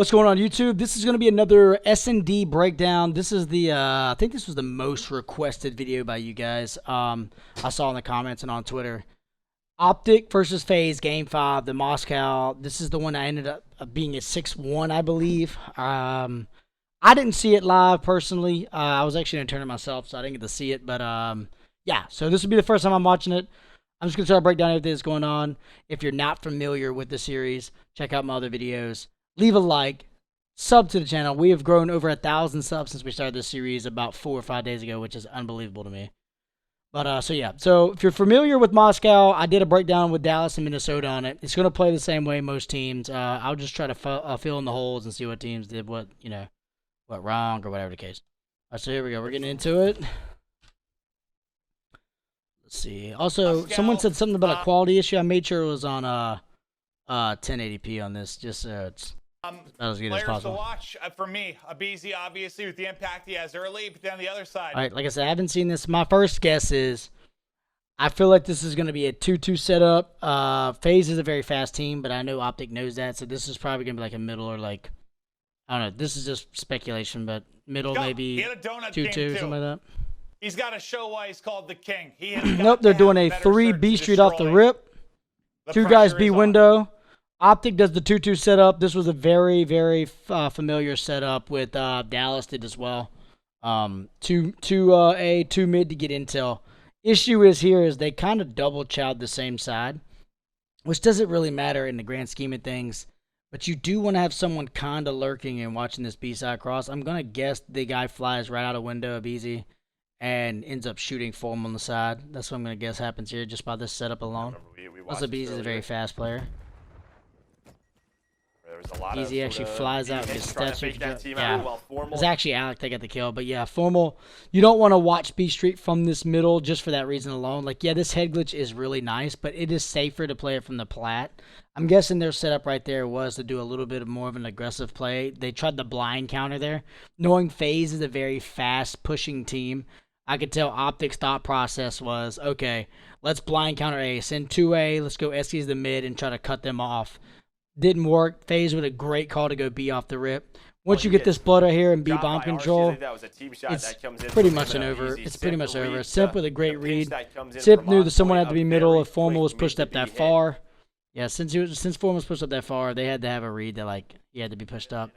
What's going on YouTube? This is going to be another SnD breakdown. This is the, I think this was the most requested video by you guys. I saw in the comments and on Twitter. OpTic versus FaZe Game 5, the Moscow. This is the one I ended up being at 6-1, I believe. I didn't see it live personally. I was actually in a tournament myself, so I didn't get to see it. But yeah, so this will be the first time I'm watching it. I'm just going to start break down everything that's going on. If you're not familiar with the series, check out my other videos. Leave a like, sub to the channel. We have grown over 1,000 subs since we started this series about 4 or 5 days ago, which is unbelievable to me. But so yeah, so if you're familiar with Moscow, I did a breakdown with Dallas and Minnesota on it. It's going to play the same way most teams. I'll just try to fill in the holes and see what teams did what wrong or whatever the case. All right, so here we go. We're getting into it. Let's see. Also, someone said something about a quality issue. I made sure it was on 1080p on this, just so it's about as good as possible. To watch for me, Abizi obviously with the impact he has early, but then on the other side. All right, like I said, I haven't seen this. My first guess is I feel like this is going to be a 2-2 setup. FaZe is a very fast team, but I know OpTic knows that, so this is probably going to be like a middle or like, I don't know. This is just speculation, but middle maybe 2-2, something like that. He's got to show why he's called the king. Nope, they're doing a 3 B Street off the rip. 2 guys B window. OpTic does the 2-2 setup. This was a very, very familiar setup with Dallas did as well. 2 A, 2 mid to get intel. Issue is here is they kind of double chowed the same side, which doesn't really matter in the grand scheme of things. But you do want to have someone kind of lurking and watching this B side cross. I'm going to guess the guy flies right out of window of easy and ends up shooting Form on the side. That's what I'm going to guess happens here just by this setup alone. Also, Beezy is a very fast player. Easy actually flies out and gets steps. Yeah, it was actually Alec that got the kill. But yeah, Formal, you don't want to watch B Street from this middle just for that reason alone. Like, yeah, this head glitch is really nice, but it is safer to play it from the plat. I'm guessing their setup right there was to do a little bit more of an aggressive play. They tried the blind counter there. Knowing FaZe is a very fast pushing team, I could tell OpTic's thought process was, okay, let's blind counter A, send 2A, let's go SK's the mid and try to cut them off. Didn't work. FaZe with a great call to go B off the rip. Once you get this blood right here and B bomb control, it's pretty much an over. It's pretty much over. Simp with a great read. Simp knew that someone had to be middle if Formal was pushed up that far. Yeah, since Formal was pushed up that far, they had to have a read that like he had to be pushed up.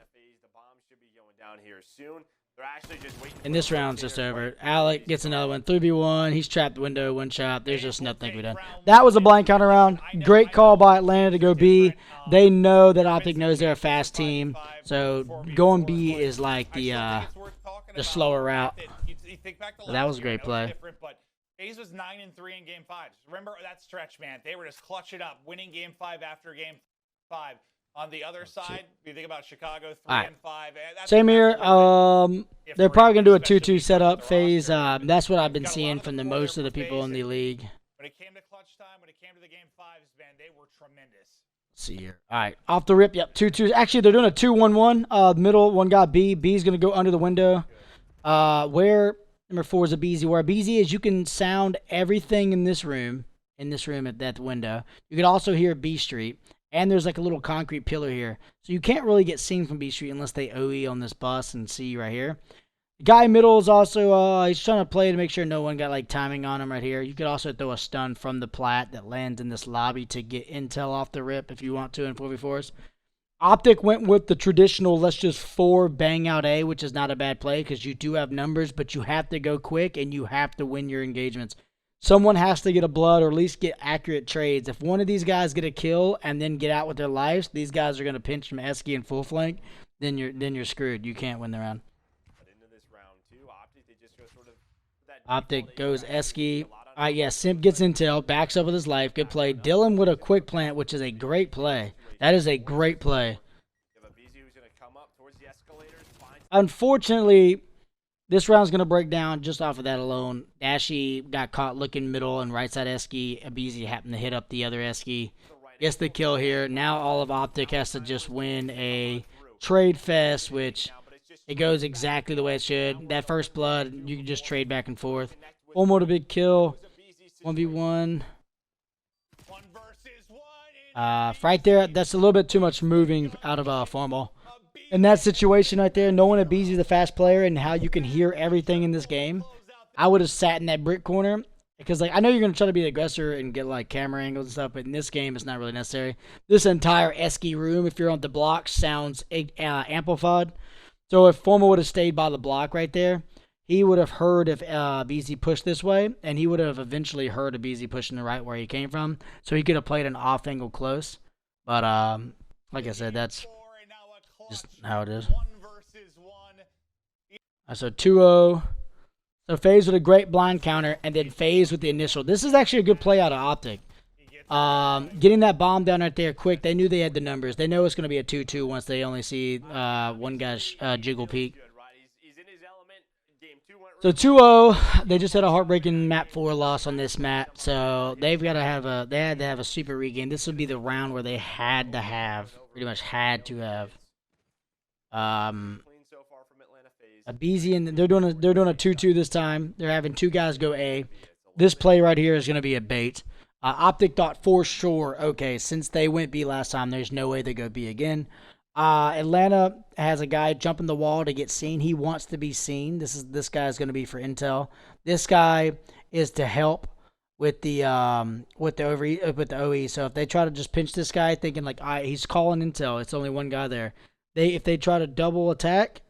And this round's just over. Alec gets another one. 3v1. He's trapped the window. One shot. There's just nothing to be done. That was a blind counter round. Great call by Atlanta to go B. They know that OpTic knows they're a fast team. So going B is like the slower route. So that was a great play. FaZe was 9-3 in Game 5. Remember that stretch, man. They were just clutching up, winning Game 5 after Game 5. On the other side, you think about Chicago 3-5. Same here. They're probably gonna do a 2-2 setup. FaZe. That's what I've been seeing from the most of the people in the league. When it came to clutch time, when it came to the Game 5s, man, they were tremendous. Let's see here. All right, off the rip. Yep, 2-2. Actually, they're doing a 2-1-1. Middle one got B. B's gonna go under the window. Where number 4 is a BZ. Where a BZ is, you can sound everything in this room. At that window. You can also hear B Street. And there's like a little concrete pillar here. So you can't really get seen from B Street unless they OE on this bus and see right here. The guy middle is also, he's trying to play to make sure no one got like timing on him right here. You could also throw a stun from the plat that lands in this lobby to get intel off the rip if you want to in 4v4s. OpTic went with the traditional, let's just 4 bang out A, which is not a bad play because you do have numbers, but you have to go quick and you have to win your engagements. Someone has to get a blood or at least get accurate trades. If one of these guys get a kill and then get out with their lives, these guys are going to pinch from Esky and full flank. Then you're screwed. You can't win the round. OpTic goes Esky. All right, yeah, Simp gets intel, backs up with his life. Good play. Dylan with a quick plant, which is a great play. That is a great play. Unfortunately, this round's going to break down just off of that alone. Dashy got caught looking middle and right side Esky. Abizi happened to hit up the other Esky. Gets the kill here. Now all of OpTic has to just win a trade fest, which it goes exactly the way it should. That first blood, you can just trade back and forth. Almost a big kill. 1v1. Right there, that's a little bit too much moving out of Formal. in that situation right there, knowing that BZ's a fast player and how you can hear everything in this game, I would have sat in that brick corner. Because, like, I know you're going to try to be the aggressor and get, like, camera angles and stuff, but in this game, it's not really necessary. This entire Esky room, if you're on the block, sounds amplified. So if Formal would have stayed by the block right there, he would have heard if BZ pushed this way, and he would have eventually heard of BZ pushing the right where he came from. So he could have played an off-angle close. But, like I said, that's just how it is. So 2-0. So FaZe with a great blind counter, and then FaZe with the initial. This is actually a good play out of OpTic. Getting that bomb down right there quick. They knew they had the numbers. They know it's going to be a 2-2 once they only see one guy's jiggle peek. So 2-0. They just had a heartbreaking map 4 loss on this map. So they've got to have a. They had to have a super regame. This would be the round where they had to have, pretty much had to have. A BZ, and they're doing a 2-2 this time. They're having 2 guys go A. This play right here is going to be a bait. OpTic thought for sure, okay, since they went B last time, there's no way they go B again. Atlanta has a guy jumping the wall to get seen. He wants to be seen. This guy is going to be for intel. This guy is to help with the OE. So if they try to just pinch this guy, thinking like, he's calling intel, it's only one guy there. If they try to double attack,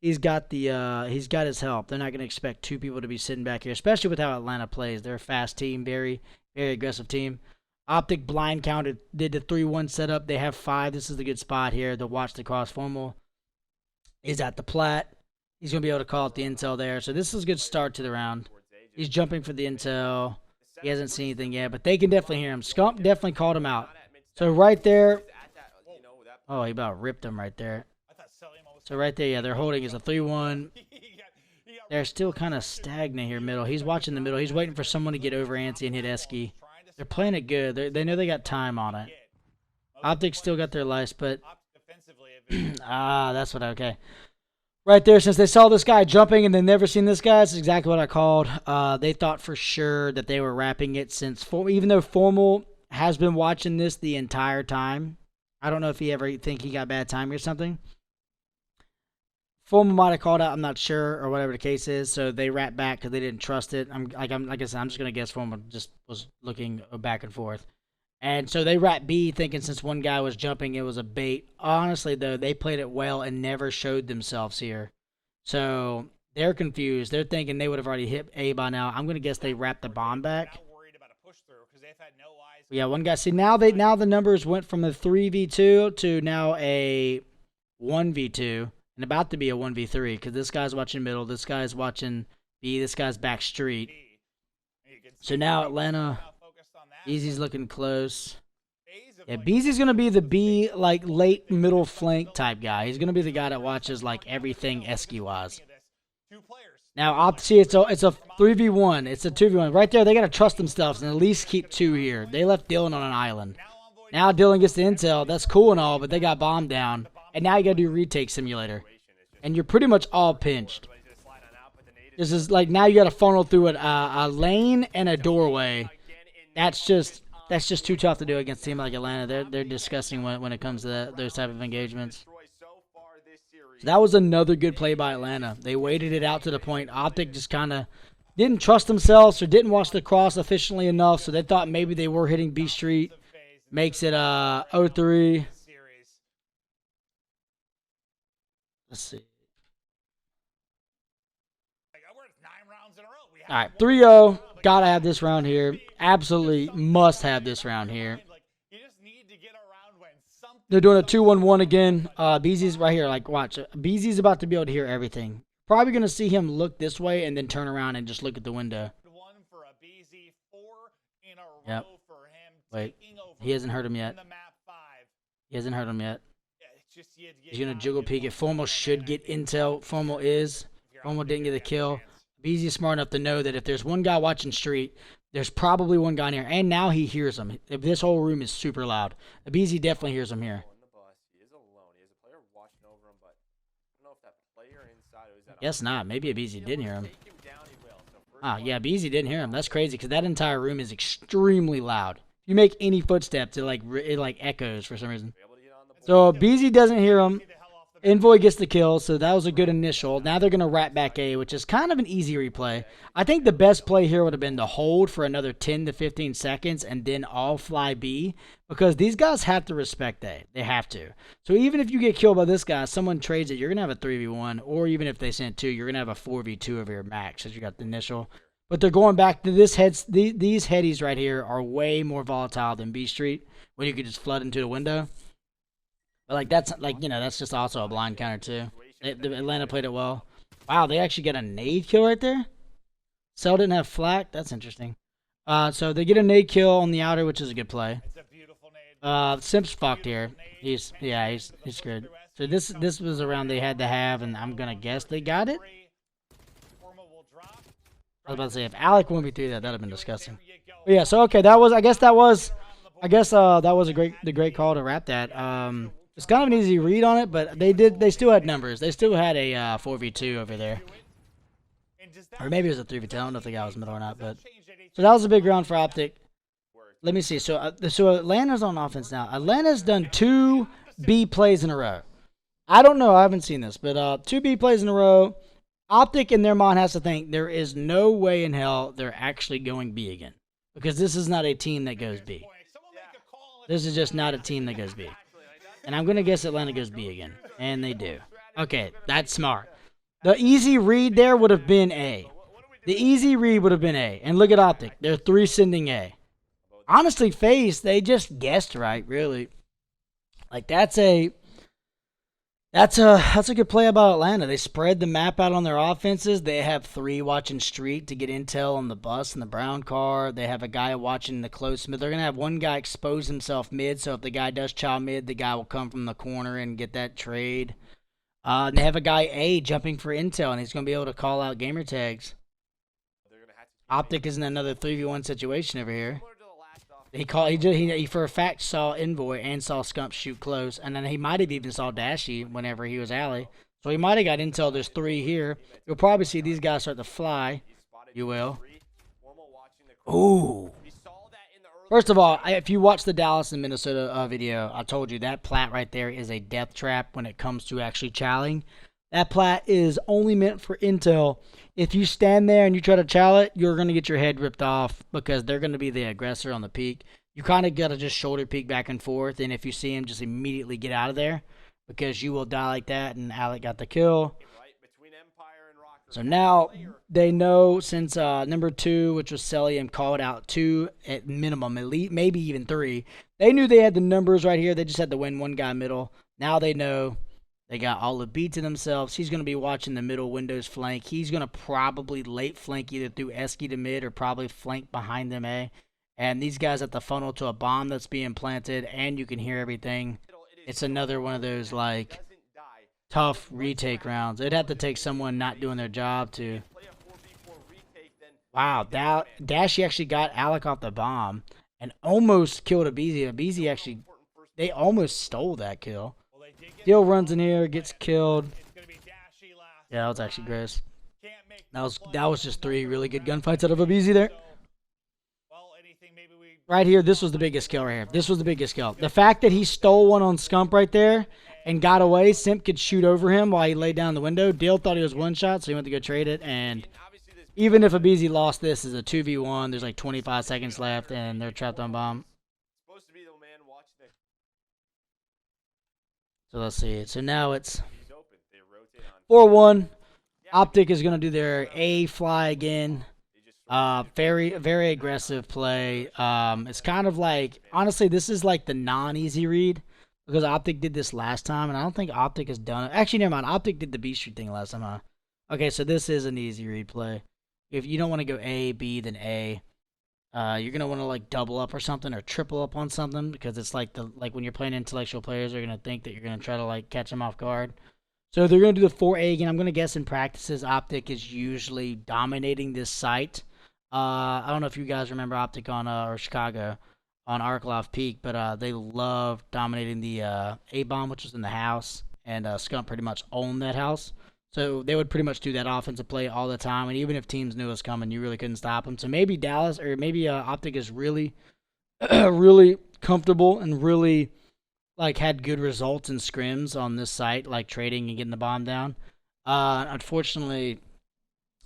he's got his help. They're not going to expect 2 people to be sitting back here, especially with how Atlanta plays. They're a fast team, very, very aggressive team. OpTic blind counted, did the 3-1 setup. They have 5. This is the good spot here to watch the cross. Formal is at the plat. He's going to be able to call out the intel there. So this is a good start to the round. He's jumping for the intel. He hasn't seen anything yet, but they can definitely hear him. Skunk definitely called him out. So right there. Oh, he about ripped him right there. So right there, yeah, they're holding is a 3-1. They're still kind of stagnant here middle. He's watching the middle. He's waiting for someone to get over antsy and hit Esky. They're playing it good. They know they got time on it. OpTic still got their lice, but that's what okay. Right there, since they saw this guy jumping and they never seen this guy, that's exactly what I called. They thought for sure that they were wrapping it even though Formal has been watching this the entire time. I don't know if he ever think he got bad timing or something. Formal might have called out, I'm not sure, or whatever the case is. So they wrapped back because they didn't trust it. Like I said, I'm just gonna guess Formal just was looking back and forth, and so they wrapped B, thinking since one guy was jumping, it was a bait. Honestly, though, they played it well and never showed themselves here, so they're confused. They're thinking they would have already hit A by now. I'm gonna guess they wrapped the bomb back. Yeah, one guy. See now the numbers went from a 3v2 to now a 1v2. And about to be a 1v3, because this guy's watching middle, this guy's watching B, this guy's back street. So now Atlanta, Beezy's looking close. Yeah, Beezy's going to be the B, like, late middle flank type guy. He's going to be the guy that watches, like, everything Esky-wise. Now, see, it's a 3v1. It's a 2v1. Right there, they got to trust themselves and at least keep 2 here. They left Dylan on an island. Now Dylan gets the intel. That's cool and all, but they got bombed down. And now you got to do retake simulator. And you're pretty much all pinched. This is like now you got to funnel through a lane and a doorway. That's just too tough to do against a team like Atlanta. They're disgusting when it comes to those type of engagements. So that was another good play by Atlanta. They waited it out to the point. OpTic just kind of didn't trust themselves or didn't watch the cross efficiently enough, so they thought maybe they were hitting B Street. Makes it 0-3. Let's see. All right, 3-0. Gotta have this round here. Absolutely must have this round here. They're doing a 2-1-1 again. BZ's right here. Like, watch. BZ's about to be able to hear everything. Probably going to see him look this way and then turn around and just look at the window. Yep. Wait. He hasn't heard him yet. He hasn't heard him yet. He's going to jiggle peek it. Formal should get intel. Formal is. Formal didn't get a kill. BZ's smart enough to know that if there's one guy watching street, there's probably one guy in here. And now he hears him. This whole room is super loud. BZ definitely hears him here. Guess not. Maybe a BZ didn't hear him. Ah, yeah, BZ didn't hear him. That's crazy because that entire room is extremely loud. If you make any footsteps, it like echoes for some reason. So BZ doesn't hear him. Envoy gets the kill, so that was a good initial. Now they're going to rat back A, which is kind of an easy replay. I think the best play here would have been to hold for another 10 to 15 seconds and then all fly B, because these guys have to respect A. They have to. So even if you get killed by this guy, someone trades it, you're going to have a 3v1, or even if they send 2, you're going to have a 4v2 over your max, as you got the initial. But they're going back to this these headies right here are way more volatile than B Street, when you could just flood into the window. But like that's like, you know, that's just also a blind counter too. Atlanta played it well. Wow, they actually get a nade kill right there. Cell didn't have flak. That's interesting. So they get a nade kill on the outer, which is a good play. Simp's fucked here. He's screwed. So this was a round they had to have, and I'm gonna guess they got it. I was about to say, if Alec wouldn't be through that, that'd have been disgusting. But yeah, so okay, that was that was a great call to wrap that. It's kind of an easy read on it, but they still had numbers. They still had a 4v2 over there. Or maybe it was a 3v2. I don't know if the guy was middle or not, but so that was a big round for OpTic. Let me see. So Atlanta's on offense now. Atlanta's done 2 B plays in a row. I don't know. I haven't seen this, but 2 B plays in a row. OpTic in their mind has to think there is no way in hell they're actually going B again, because this is not a team that goes B. This is just not a team that goes B. And I'm going to guess Atlanta goes B again. And they do. Okay, that's smart. The easy read there would have been A. The easy read would have been A. And look at OpTic. They're 3 sending A. Honestly, FaZe, they just guessed right, really. Like, that's a good play about Atlanta. They spread the map out on their offenses. They have 3 watching street to get intel on the bus and the brown car. They have a guy watching the close mid. They're going to have one guy expose himself mid, so if the guy does chow mid, the guy will come from the corner and get that trade. And they have a guy A jumping for intel, and he's going to be able to call out gamer tags. OpTic is in another 3v1 situation over here. He for a fact saw Envoy and saw Scump shoot close, and then he might have even saw Dashy whenever he was alley. So he might have got intel. There's 3 here. You'll probably see these guys start to fly. You will. Ooh. First of all, if you watch the Dallas and Minnesota video, I told you that plat right there is a death trap when it comes to actually chowing. That plat is only meant for intel. If you stand there and you try to chow it, you're going to get your head ripped off, because they're going to be the aggressor on the peak. You kind of got to just shoulder peek back and forth, and if you see him, just immediately get out of there, because you will die like that, and Alec got the kill. So now they know, since number 2, which was Celium, called out 2 at minimum, elite, maybe even 3. They knew they had the numbers right here. They just had to win one guy middle. Now they know. They got all the B to themselves. He's going to be watching the middle windows flank. He's going to probably late flank either through Esky to mid or probably flank behind them A. And these guys at the funnel to a bomb that's being planted, and you can hear everything. It's another one of those, like, tough retake rounds. It'd have to take someone not doing their job to... Wow, Dashy actually got Alec off the bomb and almost killed Abeezy. Abeezy actually... They almost stole that kill. Dill runs in here, gets killed. Yeah, that was actually gross. That was just 3 really good gunfights out of Abeezy there. Right here, this was the biggest kill right here. This was the biggest kill. The fact that he stole one on Scump right there and got away, Simp could shoot over him while he laid down the window. Dill thought he was one shot, so he went to go trade it. And even if Abeezy lost this as a 2v1, there's like 25 seconds left, and they're trapped on bomb. So let's see. So now it's 4-1. OpTic is going to do their A fly again. Very, very aggressive play. It's kind of like, honestly, this is like the non-easy read, because OpTic did this last time, and I don't think OpTic has done it. Actually, never mind. OpTic did the B Street thing last time, huh? Okay, so this is an easy read play. If you don't want to go A, B, then A, you're going to want to like double up or something, or triple up on something, because it's like when you're playing intellectual players, they're going to think that you're going to try to like catch them off guard. So they're going to do the 4A again. I'm going to guess in practices, OpTic is usually dominating this site. I don't know if you guys remember OpTic on or Chicago on Arklov Peak, but they love dominating the A-bomb, which was in the house, and Scump pretty much owned that house. So they would pretty much do that offensive play all the time, and even if teams knew it was coming, you really couldn't stop them. So maybe Dallas, or maybe OpTic is really, really comfortable and really like had good results in scrims on this site, like trading and getting the bomb down. Unfortunately,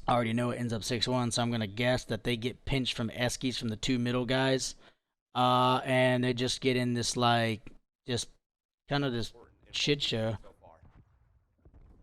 I already know it ends up 6-1, so I'm gonna guess that they get pinched from Eskies from the 2 middle guys. And they just get in this like just kind of this shit show.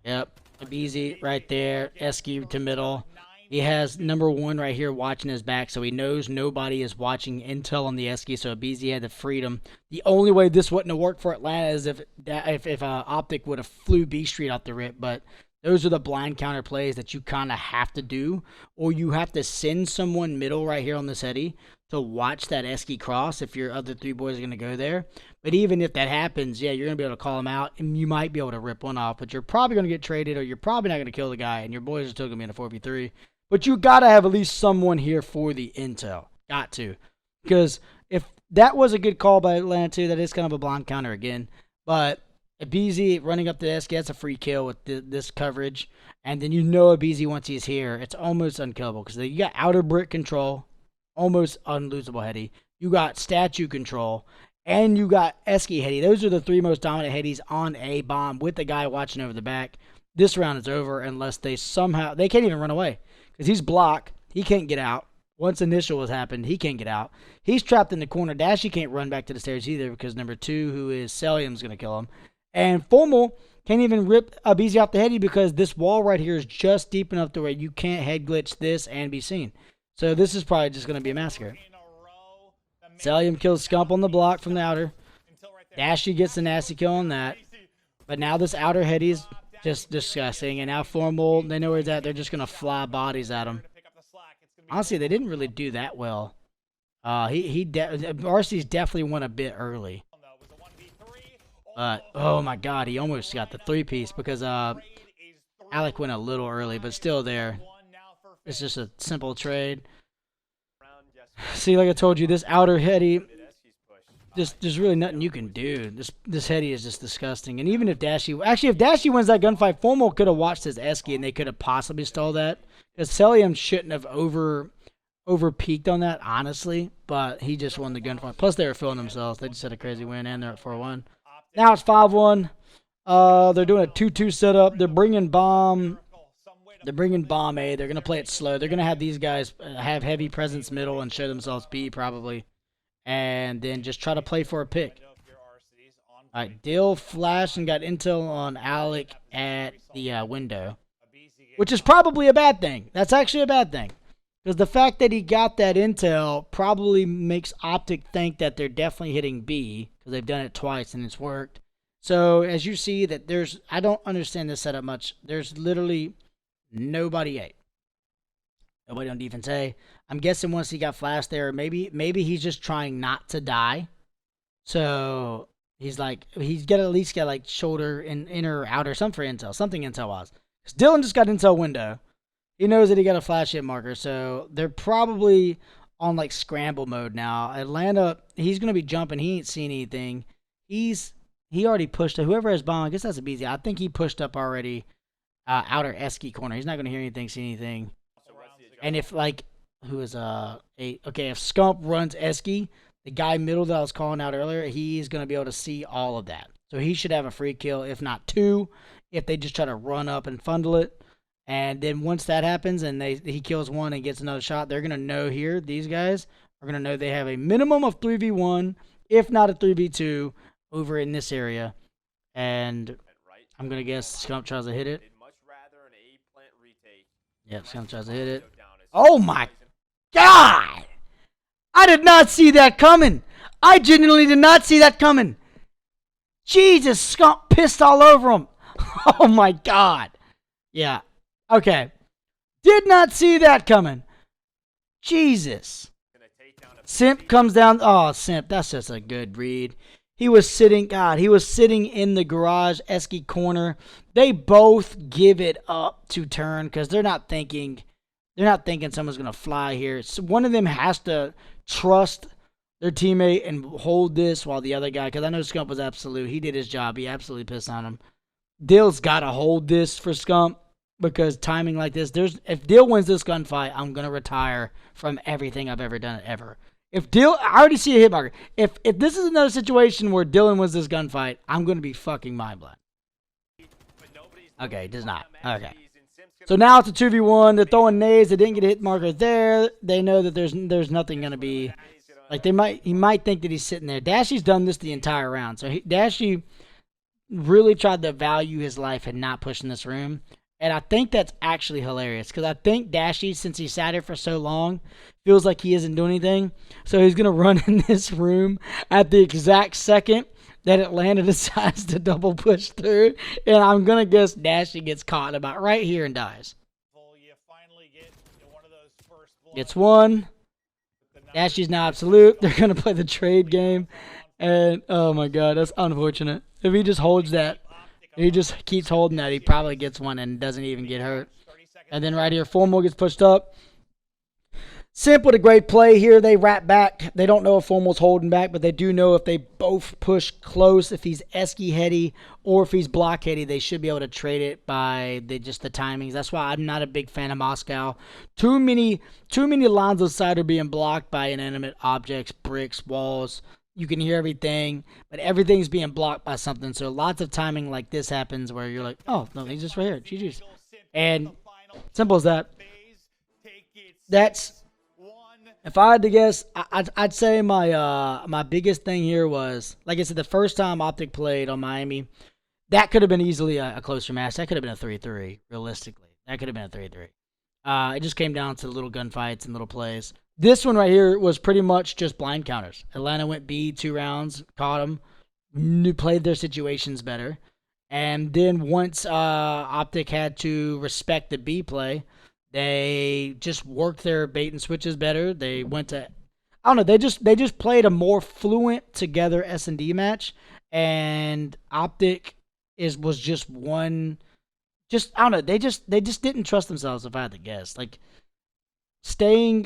Yep, easy right there. Esky to middle. He has number 1 right here watching his back, so he knows nobody is watching intel on the Esky, so Abizi had the freedom. The only way this wouldn't have worked for Atlanta is if OpTic would have flew B Street off the rip, but those are the blind counter plays that you kind of have to do, or you have to send someone middle right here on this heady to watch that Esky cross if your other 3 boys are going to go there. But even if that happens, yeah, you're going to be able to call him out, and you might be able to rip one off, but you're probably going to get traded, or you're probably not going to kill the guy, and your boys are still going to be in a 4v3. But you got to have at least someone here for the intel. Got to. Because if that was a good call by Atlanta, too, that is kind of a blind counter again. But Abizi running up the Esky, that's a free kill with this coverage. And then you know Abizi, once he's here, it's almost unkillable. Because you got outer brick control, almost unlosable heady. You got statue control, and you got Esky heady. Those are the 3 most dominant headies on a bomb with the guy watching over the back. This round is over unless they somehow... They can't even run away. Because he's blocked. He can't get out. Once initial has happened, he can't get out. He's trapped in the corner. Dashy can't run back to the stairs either because number 2, who is Celium, is going to kill him. And Formal can't even rip Abizi off the heady because this wall right here is just deep enough to where you can't head glitch this and be seen. So this is probably just going to be a massacre. Celium kills Scump on the block from the outer. Dashy gets the nasty kill on that. But now this outer heady's just disgusting. And now Formal, they know where he's at. They're just going to fly bodies at him. Honestly, they didn't really do that well. RC's definitely went a bit early. But, oh my god, he almost got the 3-piece because Alec went a little early, but still there. It's just a simple trade. See, like I told you, this outer heady, there's really nothing you can do. This heady is just disgusting. And even if Dashy... Actually, if Dashy wins that gunfight, Formal could have watched his Esky and they could have possibly stalled that. Because Celium shouldn't have over-peaked on that, honestly. But he just won the gunfight. Plus, they were filling themselves. They just had a crazy win, and they're at 4-1. Now it's 5-1. They're doing a 2-2 setup. They're bringing bomb... They're bringing bomb A. They're going to play it slow. They're going to have these guys have heavy presence middle and show themselves B, probably. And then just try to play for a pick. Alright, Dill flashed and got intel on Alec at the window. Which is probably a bad thing. That's actually a bad thing. Because the fact that he got that intel probably makes OpTic think that they're definitely hitting B. Because they've done it twice and it's worked. So, as you see, that there's... I don't understand this setup much. There's literally nobody A. Nobody on defense A. I'm guessing once he got flashed there, maybe he's just trying not to die. So he's like, he's got to at least get like shoulder and inner or outer, something for intel, something intel wise. Because Dylan just got intel window. He knows that he got a flash hit marker, so they're probably on like scramble mode now. Atlanta, he's gonna be jumping. He ain't seen anything. He already pushed whoever has bomb. I guess that's a BZ. I think he pushed up already. Outer Esky corner. He's not gonna hear anything, see anything. And if like if Scump runs Esky, the guy middle that I was calling out earlier, he's gonna be able to see all of that. So he should have a free kill, if not 2, if they just try to run up and fundle it. And then once that happens and he kills 1 and gets another shot, they're gonna know here, these guys are gonna know they have a minimum of 3v1, if not a 3v2, over in this area. And I'm gonna guess Scump tries to hit it. Yep, Scump tries to hit it. Oh my god! I did not see that coming. I genuinely did not see that coming. Jesus, Scump pissed all over him. Oh my god. Yeah. Okay. Did not see that coming. Jesus. Simp comes down. Oh, Simp. That's just a good read. He was sitting, in the garage, Esky corner. They both give it up to turn because they're not thinking someone's going to fly here. So one of them has to trust their teammate and hold this while the other guy, because I know Scump was absolute. He did his job. He absolutely pissed on him. Dill's got to hold this for Scump because timing like this, if Dill wins this gunfight, I'm going to retire from everything I've ever done ever. I already see a hit marker. If this is another situation where Dylan wins this gunfight, I'm gonna be fucking mind blown. Okay, it does not. Okay. So now it's a 2v1. They're throwing nades. They didn't get a hit marker there. They know that there's nothing gonna be. Like he might think that he's sitting there. Dashy's done this the entire round. So Dashy really tried to value his life and not push in this room. And I think that's actually hilarious because I think Dashy, since he sat here for so long, feels like he isn't doing anything. So he's going to run in this room at the exact second that Atlanta decides to double push through. And I'm going to guess Dashy gets caught about right here and dies. Gets one. Dashy's now absolute. They're going to play the trade game. And, oh my God, that's unfortunate. If he just holds that. He just keeps holding that. He probably gets one and doesn't even get hurt. And then right here, Formal gets pushed up. Simp with a great play here. They wrap back. They don't know if Formal's holding back, but they do know if they both push close, if he's Esky heady or if he's block heady, they should be able to trade it by just the timings. That's why I'm not a big fan of Moscow. Too many lines of sight are being blocked by inanimate objects, bricks, walls. You can hear everything, but everything's being blocked by something. So lots of timing like this happens where you're like, oh, no, he's just right here. GG's. And simple as that. That's, if I had to guess, I'd say my biggest thing here was, like I said, the first time OpTic played on Miami, that could have been easily a closer match. That could have been a 3-3, realistically. That could have been a 3-3. It just came down to little gunfights and little plays. This one right here was pretty much just blind counters. Atlanta went B 2 rounds, caught them, played their situations better. And then once OpTic had to respect the B play, they just worked their bait and switches better. They went to, I don't know, they just played a more fluent together SnD match. And OpTic was just one, just, I don't know, they just didn't trust themselves, if I had to guess. Like, staying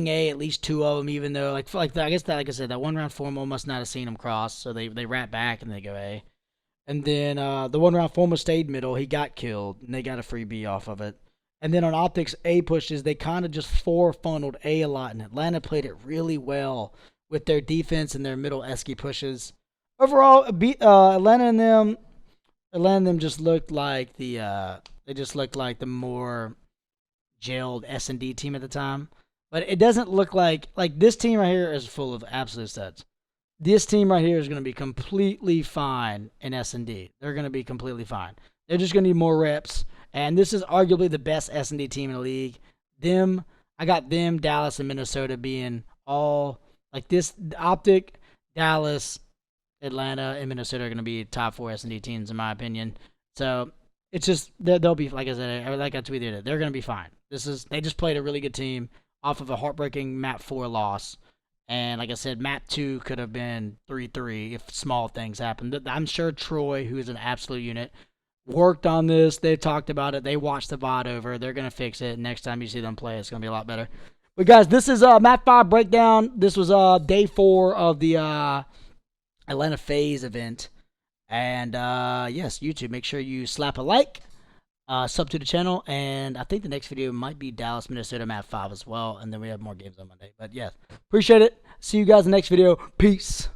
A, at least two of them, even though, like I guess that, like I said, that one round Formal must not have seen them cross, so they wrap back and they go A. And then the one round Formal stayed middle, he got killed, and they got a free B off of it. And then on OpTic's A pushes, they kind of just funneled A a lot, and Atlanta played it really well with their defense and their middle esky pushes. Overall, Atlanta and them just looked like the more jailed SnD team at the time. But it doesn't look like this team right here is full of absolute studs. This team right here is going to be completely fine in SnD. They're going to be completely fine. They're just going to need more reps. And this is arguably the best SnD team in the league. I got them, Dallas, and Minnesota being all like this. OpTic, Dallas, Atlanta, and Minnesota are going to be top 4 SnD teams in my opinion. So it's just they'll be, like I said, like I tweeted it, they're going to be fine. They just played a really good team off of a heartbreaking map 4 loss. And like I said, map 2 could have been 3-3 if small things happened. I'm sure Troy, who's an absolute unit, worked on this. They talked about it. They watched the VOD over. They're going to fix it. Next time you see them play, it's going to be a lot better. But guys, this is map 5 breakdown. This was day 4 of the Atlanta FaZe event. And yes, YouTube, make sure you slap a like. Sub to the channel, and I think the next video might be Dallas, Minnesota map 5 as well, and then we have more games on Monday. But yeah, appreciate it. See you guys in the next video. Peace.